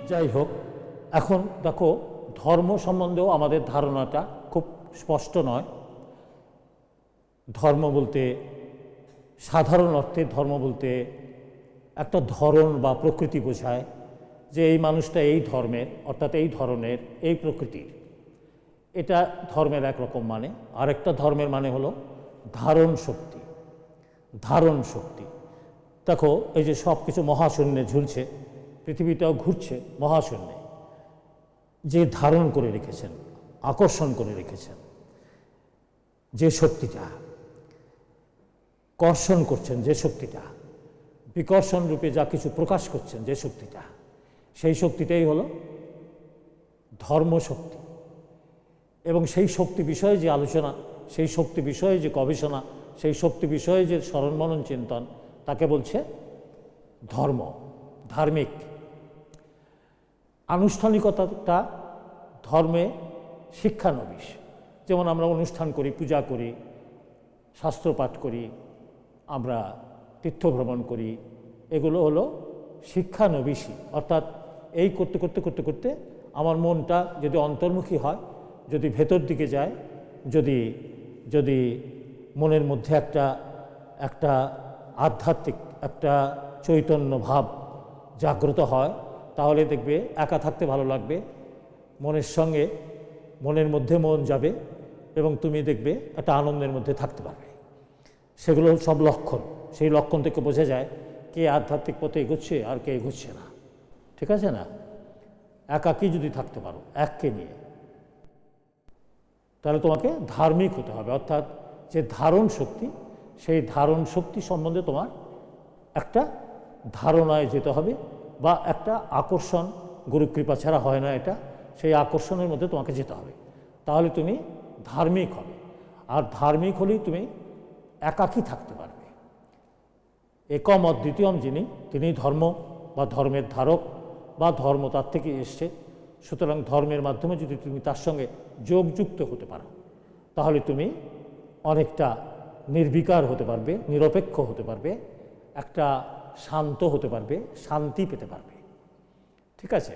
যাই হোক, এখন দেখো ধর্ম সম্বন্ধেও আমাদের ধারণাটা খুব স্পষ্ট নয়। ধর্ম বলতে সাধারণ অর্থে ধর্ম বলতে একটা ধরন বা প্রকৃতি বোঝায়, যে এই মানুষটা এই ধর্মের, অর্থাৎ এই ধরনের, এই প্রকৃতির। এটা ধর্মের একরকম মানে। আরেকটা ধর্মের মানে হলো ধারণ শক্তি। ধারণ শক্তি দেখো, এই যে সব কিছু মহাশূন্যে ঝুলছে, পৃথিবীটাও ঘুরছে মহাশূন্যে, যে ধারণ করে রেখেছেন, আকর্ষণ করে রেখেছেন, যে শক্তিটা কর্ষণ করছেন, যে শক্তিটা বিকর্ষণ রূপে যা কিছু প্রকাশ করছেন, যে শক্তিটা, সেই শক্তিটাই হলো ধর্মশক্তি। এবং সেই শক্তি বিষয়ে যে আলোচনা, সেই শক্তি বিষয়ে যে গবেষণা, সেই শক্তি বিষয়ে যে স্মরণ মনন চিন্তন, তাকে বলছে ধর্ম, ধার্মিক। আনুষ্ঠানিকতাটা ধর্মে শিক্ষানবিশ। যেমন আমরা অনুষ্ঠান করি, পূজা করি, শাস্ত্রপাঠ করি, আমরা তীর্থভ্রমণ করি, এগুলো হলো শিক্ষানবিশী। অর্থাৎ এই করতে করতে করতে করতে আমার মনটা যদি অন্তর্মুখী হয়, যদি ভেতর দিকে যায়, যদি যদি মনের মধ্যে একটা আধ্যাত্মিক একটা চৈতন্য ভাব জাগ্রত হয়, তাহলে দেখবে একা থাকতে ভালো লাগবে, মনের সঙ্গে মনের মধ্যে মন যাবে এবং তুমি দেখবে একটা আনন্দের মধ্যে থাকতে পারবে। সেগুলো সব লক্ষণ। সেই লক্ষণ থেকে বোঝা যায় কে আধ্যাত্মিক পথে এগোচ্ছে আর কে এগোচ্ছে না। ঠিক আছে না? একাকী যদি থাকতে পারো, এককে নিয়ে, তাহলে তোমাকে ধার্মিক হতে হবে। অর্থাৎ যে ধারণ শক্তি, সেই ধারণ শক্তি সম্বন্ধে তোমার একটা ধারণায় যেতে হবে, বা একটা আকর্ষণ, গুরুকৃপা ছাড়া হয় না এটা, সেই আকর্ষণের মধ্যে তোমাকে যেতে হবে। তাহলে তুমি ধার্মিক হবে। আর ধার্মিক হলেই তুমি একাকী থাকতে পারবে। একম অদ্বিতীয়ম যিনি, তিনি ধর্ম বা ধর্মের ধারক, বা ধর্ম তার থেকে এসছে। সুতরাং ধর্মের মাধ্যমে যদি তুমি তার সঙ্গে যোগযুক্ত হতে পারো, তাহলে তুমি অনেকটা নির্বিকার হতে পারবে, নিরপেক্ষ হতে পারবে, একটা শান্ত হতে পারবে, শান্তি পেতে পারবে। ঠিক আছে?